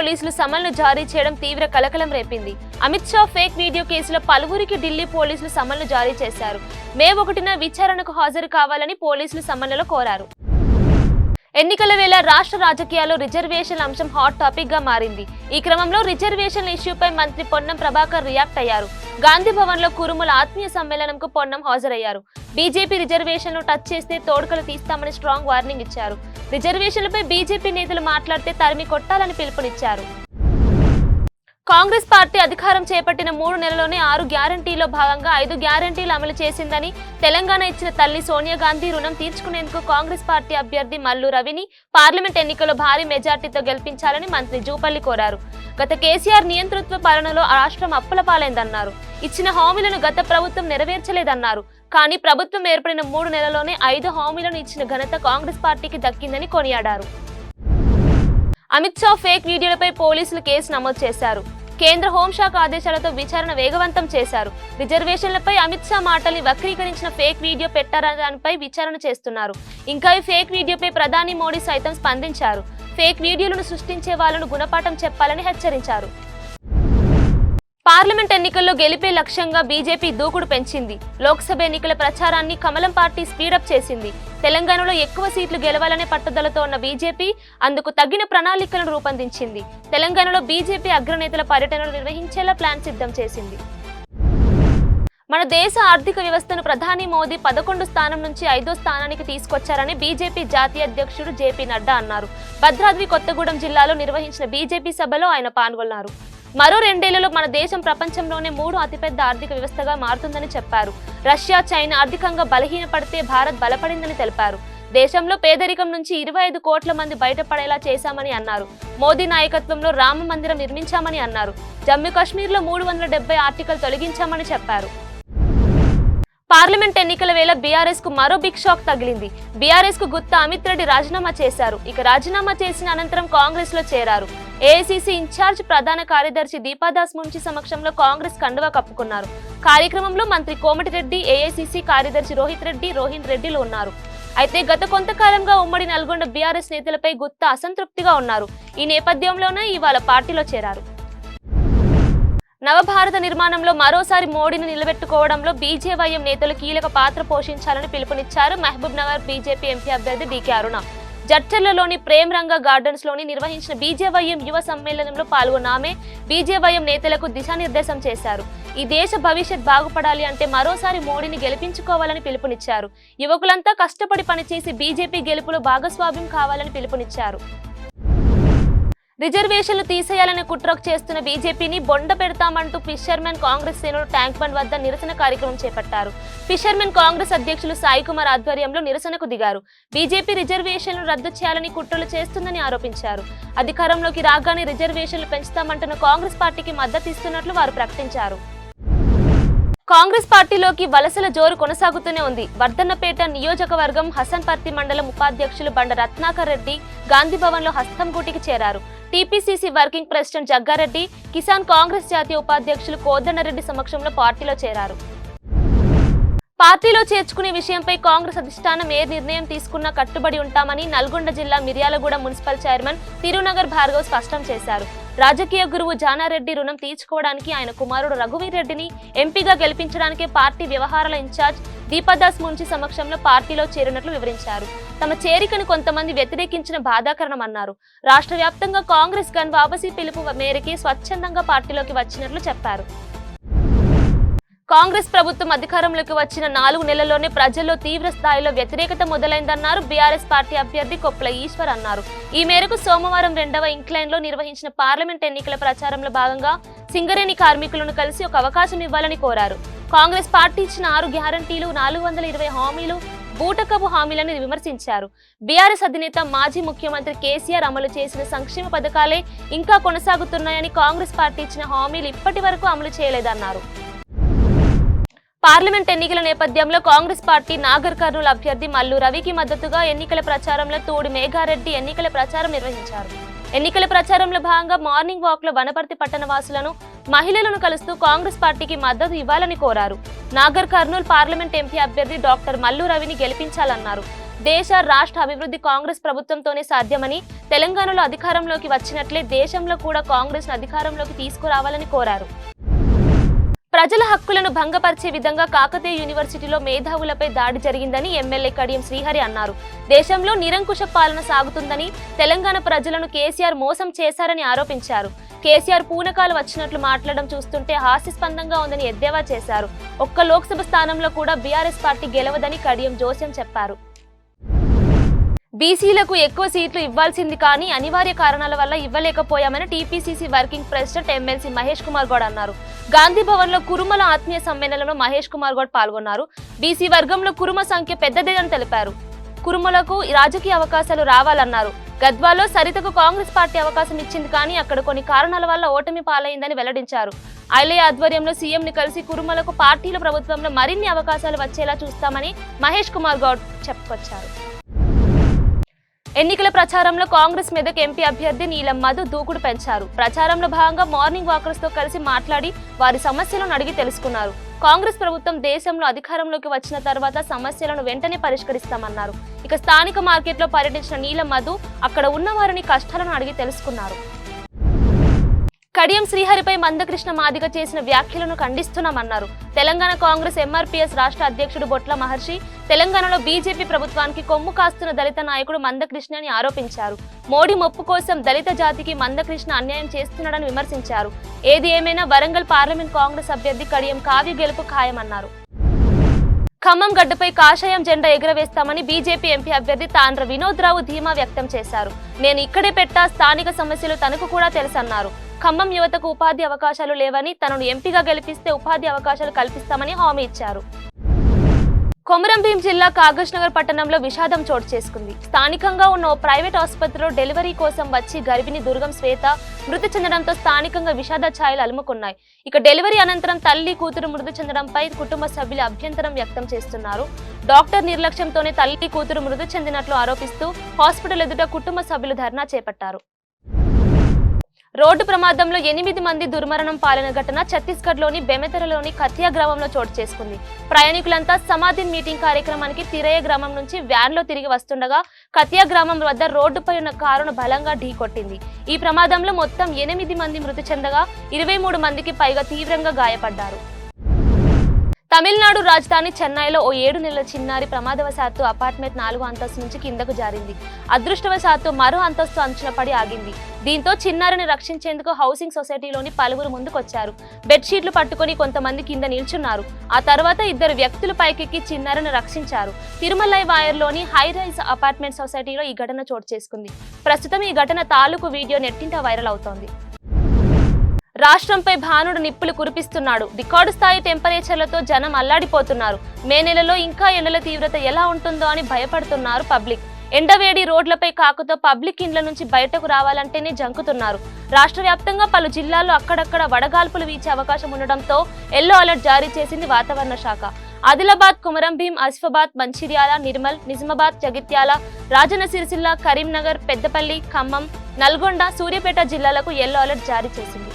పోలీసులు సమన్లు జారీ చేయడం తీవ్ర కలకలం రేపింది. అమిత్ షా ఫేక్ వీడియో కేసులో పలువురికి ఢిల్లీ పోలీసులు సమన్లు జారీ చేశారు. మే 1న విచారణకు హాజరు కావాలని పోలీసులు సమన్లలో కోరారు. ఎన్నికల వేళ రాష్ట్ర రాజకీయాల్లో రిజర్వేషన్ల అంశం హాట్ టాపిక్ గా మారింది. ఈ క్రమంలో రిజర్వేషన్ల ఇష్యూపై మంత్రి పొన్నం ప్రభాకర్ రియాక్ట్ అయ్యారు. గాంధీ భవన్ లో కురుముల ఆత్మీయ సమ్మేళనంకు పొన్నం హాజరయ్యారు. బీజేపీ రిజర్వేషన్లు టచ్ చేస్తే తోడుకలు తీస్తామని స్ట్రాంగ్ వార్నింగ్ ఇచ్చారు. రిజర్వేషన్లపై బీజేపీ నేతలు మాట్లాడితే తరిమి కొట్టాలని పిలుపునిచ్చారు. కాంగ్రెస్ పార్టీ అధికారం చేపట్టిన 3 నెలల్లోనే 6 గ్యారంటీలో భాగంగా 5 గ్యారంటీలు అమలు చేసిందని, తెలంగాణ ఇచ్చిన తల్లి సోనియా గాంధీ రుణం తీర్చుకునేందుకు కాంగ్రెస్ పార్టీ అభ్యర్థి మల్లు రవిని పార్లమెంట్ ఎన్నికల్లో భారీ మెజార్టీతో గెలిపించాలని మంత్రి జూపల్లి కోరారు. గత కేసీఆర్ నియంతృత్వ పాలనలో రాష్ట్రం అప్పుల పాలైందన్నారు. ఇచ్చిన హామీలను గత ప్రభుత్వం నెరవేర్చలేదన్నారు. కానీ ప్రభుత్వం ఏర్పడిన 3 నెలల్లోనే 5 హామీలను ఇచ్చిన ఘనత కాంగ్రెస్ పార్టీకి దక్కిందని కొనియాడారు. అమిత్ షా ఫేక్ వీడియోలపై పోలీసులు కేసు నమోదు చేశారు. కేంద్ర హోంశాఖ ఆదేశాలతో విచారణ వేగవంతం చేశారు. రిజర్వేషన్లపై అమిత్ షా మాటల్ని వక్రీకరించిన ఫేక్ వీడియో పెట్టారనే దానిపై విచారణ చేస్తున్నారు. ఇంకా ఈ ఫేక్ వీడియోపై ప్రధాని మోడీ సైతం స్పందించారు. ఫేక్ వీడియోలను సృష్టించే వాళ్లను గుణపాఠం చెప్పాలని హెచ్చరించారు. పార్లమెంట్ ఎన్నికల్లో గెలిపే లక్ష్యంగా బీజేపీ దూకుడు పెంచింది. లోక్సభ ఎన్నికల ప్రచారాన్ని కమలం పార్టీ స్పీడప్ చేసింది. తెలంగాణలో ఎక్కువ సీట్లు గెలవాలనే పట్టుదలతో ఉన్న బీజేపీ అందుకు తగిన ప్రణాళికలను రూపొందించింది. తెలంగాణలో బీజేపీ అగ్రనేతల పర్యటనలు నిర్వహించేలా ప్లాన్ సిద్ధం చేసింది. మన దేశ ఆర్థిక వ్యవస్థను ప్రధాని మోదీ 11 స్థానం నుంచి 5వ స్థానానికి తీసుకొచ్చారని బీజేపీ జాతీయ అధ్యక్షుడు జేపీ నడ్డా అన్నారు. భద్రాద్రి కొత్తగూడెం జిల్లాలో నిర్వహించిన బీజేపీ సభలో ఆయన పాల్గొన్నారు. మరో 2 ఏళ్లలో మన దేశం ప్రపంచంలోనే 3వ అతిపెద్ద ఆర్థిక వ్యవస్థగా మారుతుందని చెప్పారు. రష్యా, చైనా ఆర్థికంగా బలహీనపడితే భారత్ బలపడిందని తెలిపారు. దేశంలో పేదరికం నుంచి 25 కోట్ల మంది బయటపడేలా చేశామని అన్నారు. మోదీ నాయకత్వంలో రామ మందిరం నిర్మించామని అన్నారు. జమ్మూ కాశ్మీర్లో 370 ఆర్టికల్ తొలగించామని చెప్పారు. పార్లమెంట్ ఎన్నికల వేళ బీఆర్ఎస్ కు మరో బిగ్ షాక్ తగిలింది. బీఆర్ఎస్ కు గుత్తా అమిత్ రెడ్డి రాజీనామా చేశారు. ఇక రాజీనామా చేసిన అనంతరం కాంగ్రెస్ లో చేరారు. ఏఐసీసీ ఇన్ఛార్జ్ ప్రధాన కార్యదర్శి దీపాదాస్ మున్షి సమక్షంలో కాంగ్రెస్ కండువా కప్పుకున్నారు. కార్యక్రమంలో మంత్రి కోమటిరెడ్డి, ఏఐసీసీ కార్యదర్శి రోహిత్ రెడ్డిలు ఉన్నారు. అయితే గత కొంతకాలంగా ఉమ్మడి నల్గొండ బీఆర్ఎస్ నేతలపై గుత్తా అసంతృప్తిగా ఉన్నారు. ఈ నేపథ్యంలోనే ఇవాళ పార్టీలో చేరారు. నవభారత నిర్మాణంలో మరోసారి మోడీని నిలబెట్టుకోవడంలో బీజేవైఎం నేతలు కీలక పాత్ర పోషించాలని పిలుపునిచ్చారు మహబూబ్ నగర్ బీజేపీ ఎంపీ అభ్యర్థి డీకే అరుణ. జడ్చర్లలోని ప్రేమ్ రంగ గార్డెన్స్ లోని నిర్వహించిన బీజేవైఎం యువ సమ్మేళనంలో పాల్గొన్న ఆమె బీజేవైఎం నేతలకు దిశానిర్దేశం చేశారు. ఈ దేశ భవిష్యత్ బాగుపడాలి అంటే మరోసారి మోడీని గెలిపించుకోవాలని పిలుపునిచ్చారు. యువకులంతా కష్టపడి పనిచేసి బీజేపీ గెలుపులో భాగస్వామ్యం కావాలని పిలుపునిచ్చారు. రిజర్వేషన్లు తీసేయాలని కుట్రకు చేస్తున్న బీజేపీని బొండ పెడతామంటూ ఫిషర్మెన్ కాంగ్రెస్ శ్రేణులు ట్యాంక్ బండ్ వద్ద నిరసన కార్యక్రమం చేపట్టారు. ఫిషర్మెన్ కాంగ్రెస్ అధ్యక్షులు సాయి కుమార్ ఆధ్వర్యంలో నిరసనకు దిగారు. బీజేపీ రిజర్వేషన్లు రద్దు చేయాలని కుట్రలు చేస్తుందని ఆరోపించారు. అధికారంలోకి రాగానే రిజర్వేషన్లు పెంచుతామంటున్న కాంగ్రెస్ పార్టీకి మద్దతు ఇస్తున్నట్లు వారు ప్రకటించారు. కాంగ్రెస్ పార్టీలోకి వలసల జోరు కొనసాగుతూనే ఉంది. వర్ధన్నపేట నియోజకవర్గం హసన్పర్తి మండలం ఉపాధ్యక్షులు బండ రత్నాకర్ రెడ్డి గాంధీ భవన్ లో హస్తం గూటికి చేరారు. TPCC working president Jaggareddy, Kisan Congress జాతీయ ఉపాధ్యక్షులు కోదండరెడ్డి సమక్షంలో పార్టీలో చేరారు. పార్టీలో చేర్చుకునే విషయంపై కాంగ్రెస్ అధిష్టానం ఏ నిర్ణయం తీసుకున్నా కట్టుబడి ఉంటామని నల్గొండ జిల్లా మిర్యాలగూడ మున్సిపల్ చైర్మన్ తిరునగర్ భార్గవ్ స్పష్టం చేశారు. రాజకీయ గురువు జానారెడ్డి రుణం తీర్చుకోవడానికి ఆయన కుమారుడు రఘువీర్ రెడ్డిని ఎంపీగా గెలిపించడానికే పార్టీ వ్యవహారాల ఇన్ఛార్జ్ దీపాదాస్ మున్షి సమక్షంలో పార్టీలో చేరినట్లు వివరించారు. తమ చేరికను కొంతమంది వ్యతిరేకించిన బాధాకరణమన్నారు. రాష్ట్ర వ్యాప్తంగా కాంగ్రెస్ గన్ వాపసీ పిలుపు మేరకే స్వచ్ఛందంగా పార్టీలోకి వచ్చినట్లు చెప్పారు. కాంగ్రెస్ ప్రభుత్వం అధికారంలోకి వచ్చిన 4 నెలల్లోనే ప్రజల్లో తీవ్ర స్థాయిలో వ్యతిరేకత మొదలైందన్నారు బీఆర్ఎస్ పార్టీ అభ్యర్థి కొప్పుల ఈశ్వర్ అన్నారు. ఈ మేరకు సోమవారం 2వ ఇంక్లైన్ లో నిర్వహించిన పార్లమెంట్ ఎన్నికల ప్రచారంలో భాగంగా సింగరేణి కార్మికులను కలిసి ఒక అవకాశం ఇవ్వాలని కోరారు. కాంగ్రెస్ పార్టీ ఇచ్చిన 6 గ్యారంటీలు, 420 హామీలు బూటకపు హామీలను విమర్శించారు. బీఆర్ఎస్ అధినేత మాజీ ముఖ్యమంత్రి కేసీఆర్ అమలు చేసిన సంక్షేమ పథకాలే ఇంకా కొనసాగుతున్నాయని, కాంగ్రెస్ పార్టీ ఇచ్చిన హామీలు ఇప్పటి వరకు అమలు చేయలేదన్నారు. పార్లమెంట్ ఎన్నికల నేపథ్యంలో కాంగ్రెస్ పార్టీ నాగర్ కర్నూలు అభ్యర్థి మల్లు రవికి మద్దతుగా ఎన్నికల ప్రచారంలో తోడి మేఘారెడ్డి ఎన్నికల ప్రచారం నిర్వహించారు. ఎన్నికల ప్రచారంలో భాగంగా మార్నింగ్ వాక్ లో వనపర్తి పట్టణ వాసులను, మహిళలను కలుస్తూ కాంగ్రెస్ పార్టీకి మద్దతు ఇవ్వాలని కోరారు. నాగర్ కర్నూలు పార్లమెంట్ ఎంపీ అభ్యర్థి డాక్టర్ మల్లు రవిని గెలిపించాలన్నారు. దేశ రాష్ట్ర అభివృద్ధి కాంగ్రెస్ ప్రభుత్వంతోనే సాధ్యమని, తెలంగాణలో అధికారంలోకి వచ్చినట్లే దేశంలో కూడా కాంగ్రెస్ ను అధికారంలోకి తీసుకురావాలని కోరారు. ప్రజల హక్కులను భంగపరిచే విధంగా కాకతీయ యూనివర్సిటీలో మేధావులపై దాడి జరిగిందని ఎమ్మెల్యే కడియం శ్రీహరి అన్నారు. దేశంలో నిరంకుశ పాలన సాగుతుందని, తెలంగాణ ప్రజలను కేసీఆర్ మోసం చేశారని ఆరోపించారు. కేసీఆర్ పూనకాలు వచ్చినట్లు మాట్లాడడం చూస్తుంటే హాస్యాస్పదంగా ఉందని ఎద్దేవా చేశారు. ఒక్క లోక్సభ స్థానంలో కూడా బీఆర్ఎస్ పార్టీ గెలవదని కడియం జోస్యం చెప్పారు. బీసీలకు ఎక్కువ సీట్లు ఇవ్వాల్సింది కానీ అనివార్య కారణాల వల్ల ఇవ్వలేకపోయామని TPCC working president MLC Mahesh Kumar Goud అన్నారు. గాంధీ భవన్ లో కురుమల ఆత్మీయ సమ్మేళనంలో మహేష్ కుమార్ గౌడ్ పాల్గొన్నారు. బీసీ వర్గంలో కురుమ సంఖ్య పెద్దదేనని తెలిపారు. కురుమలకు రాజకీయ అవకాశాలు రావాలన్నారు. గద్వాలో సరితకు కాంగ్రెస్ పార్టీ అవకాశం ఇచ్చింది కానీ అక్కడ కొన్ని కారణాల వల్ల ఓటమి పాలైందని వెల్లడించారు. ఐలయ్య ఆధ్వర్యంలో సీఎం ని కలిసి కురుమలకు పార్టీల ప్రభుత్వంలో మరిన్ని అవకాశాలు వచ్చేలా చూస్తామని మహేష్ కుమార్ గౌడ్ చెప్పుకొచ్చారు. ఎన్నికల ప్రచారంలో కాంగ్రెస్ మెదక్ ఎంపీ అభ్యర్థి నీలం మధు దూకుడు పెంచారు. ప్రచారంలో భాగంగా మార్నింగ్ వాకర్స్ తో కలిసి మాట్లాడి వారి సమస్యలను అడిగి తెలుసుకున్నారు. కాంగ్రెస్ ప్రభుత్వం దేశంలో అధికారంలోకి వచ్చిన తర్వాత సమస్యలను వెంటనే పరిష్కరిస్తామన్నారు. ఇక స్థానిక మార్కెట్లో పర్యటించిన నీలం మధు అక్కడ ఉన్న వారిని కష్టాలను అడిగి తెలుసుకున్నారు. కడియం శ్రీహరిపై మందకృష్ణ మాదిగ చేసిన వ్యాఖ్యలను ఖండిస్తున్నామన్నారు. తెలంగాణ కాంగ్రెస్ ఎంఆర్పీఎస్ రాష్ట్ర అధ్యక్షుడు బొట్ల మహర్షి తెలంగాణలో బీజేపీ ప్రభుత్వానికి కొమ్ము కాస్తున్న దళిత నాయకుడు మందకృష్ణ అని ఆరోపించారు. మోడీ మొప్పు కోసం దళిత జాతికి మందకృష్ణ అన్యాయం చేస్తున్నాడని విమర్శించారు. ఏది ఏమైనా వరంగల్ పార్లమెంట్ కాంగ్రెస్ అభ్యర్థి కడియం కావ్య గెలుపు ఖాయమన్నారు. ఖమ్మం గడ్డపై కాషాయం జెండా ఎగురవేస్తామని బీజేపీ ఎంపీ అభ్యర్థి తాండ్ర వినోద్ రావు ధీమా వ్యక్తం చేశారు. నేను ఇక్కడే పెట్టా, స్థానిక సమస్యలు తనకు కూడా తెలుసన్నారు. ఖమ్మం యువతకు ఉపాధి అవకాశాలు లేవని, తనను ఎంపీగా గెలిపిస్తే ఉపాధి అవకాశాలు కల్పిస్తామని హామీ ఇచ్చారు. కొమరంభీం జిల్లా కాగజ్ నగర్ పట్టణంలో విషాదం చోటు చేసుకుంది. స్థానికంగా ఉన్న ఓ ప్రైవేట్ ఆసుపత్రిలో డెలివరీ కోసం వచ్చి గర్భిణి దుర్గం శ్వేత మృతి చెందడంతో స్థానికంగా విషాద ఛాయలు అలుముకున్నాయి. ఇక డెలివరీ అనంతరం తల్లి కూతురు మృతి చెందడంపై కుటుంబ సభ్యులు అభ్యంతరం వ్యక్తం చేస్తున్నారు. డాక్టర్ నిర్లక్ష్యంతోనే తల్లి కూతురు మృతి చెందినట్లు ఆరోపిస్తూ హాస్పిటల్ ఎదుట కుటుంబ సభ్యులు ధర్నా చేపట్టారు. రోడ్డు ప్రమాదంలో 8 మంది దుర్మరణం పాలన ఘటన ఛత్తీస్గఢ్లోని బెమెతరలోని కథియా గ్రామంలో చోటు చేసుకుంది. ప్రయాణికులంతా సమాధిన్ మీటింగ్ కార్యక్రమానికి తిరయ గ్రామం నుంచి వ్యాన్లో తిరిగి వస్తుండగా కథియా గ్రామం వద్ద రోడ్డుపై ఉన్న కారును బలంగా ఢీకొట్టింది. ఈ ప్రమాదంలో మొత్తం 8 మంది మృతి చెందగా 23 మందికి పైగా తీవ్రంగా గాయపడ్డారు. తమిళనాడు రాజధాని చెన్నైలో ఓ 7 నెలల చిన్నారి ప్రమాదవశాత్తు అపార్ట్మెంట్ 4వ అంతస్తు నుంచి కిందకు జారింది. అదృష్టవశాత్తు మరో అంతస్తు అంచున పడి ఆగింది. దీంతో చిన్నారిని రక్షించేందుకు హౌసింగ్ సొసైటీలోని పలువురు ముందుకొచ్చారు. బెడ్షీట్లు పట్టుకుని కొంతమంది కింద నిల్చున్నారు. ఆ తర్వాత 2 వ్యక్తులు పైకెక్కి చిన్నారిని రక్షించారు. తిరుమలై వాయర్లోని హై రైజ్ అపార్ట్మెంట్ సొసైటీలో ఈ ఘటన చోటు చేసుకుంది. ప్రస్తుతం ఈ ఘటన తాలూకు వీడియో నెట్టింట వైరల్ అవుతోంది. రాష్ట్రంపై భానుడు నిప్పులు కురిపిస్తున్నాడు. రికార్డు స్థాయి టెంపరేచర్లతో జనం అల్లాడిపోతున్నారు. మే నెలలో ఇంకా ఎండల తీవ్రత ఎలా ఉంటుందో అని భయపడుతున్నారు పబ్లిక్. ఎండవేడి రోడ్లపై కాకుతో పబ్లిక్ ఇండ్ల నుంచి బయటకు రావాలంటేనే జంకుతున్నారు. రాష్ట్ర వ్యాప్తంగా పలు జిల్లాల్లో అక్కడక్కడ వడగాల్పులు వీచే అవకాశం ఉండడంతో ఎల్లో అలర్ట్ జారీ చేసింది వాతావరణ శాఖ. ఆదిలాబాద్, కొమరంభీం, ఆసిఫాబాద్, మంచిర్యాల, నిర్మల్, నిజామాబాద్, జగిత్యాల, రాజన్న సిరిసిల్ల, కరీంనగర్, పెద్దపల్లి, ఖమ్మం, నల్గొండ, సూర్యాపేట జిల్లాలకు ఎల్లో అలర్ట్ జారీ చేసింది.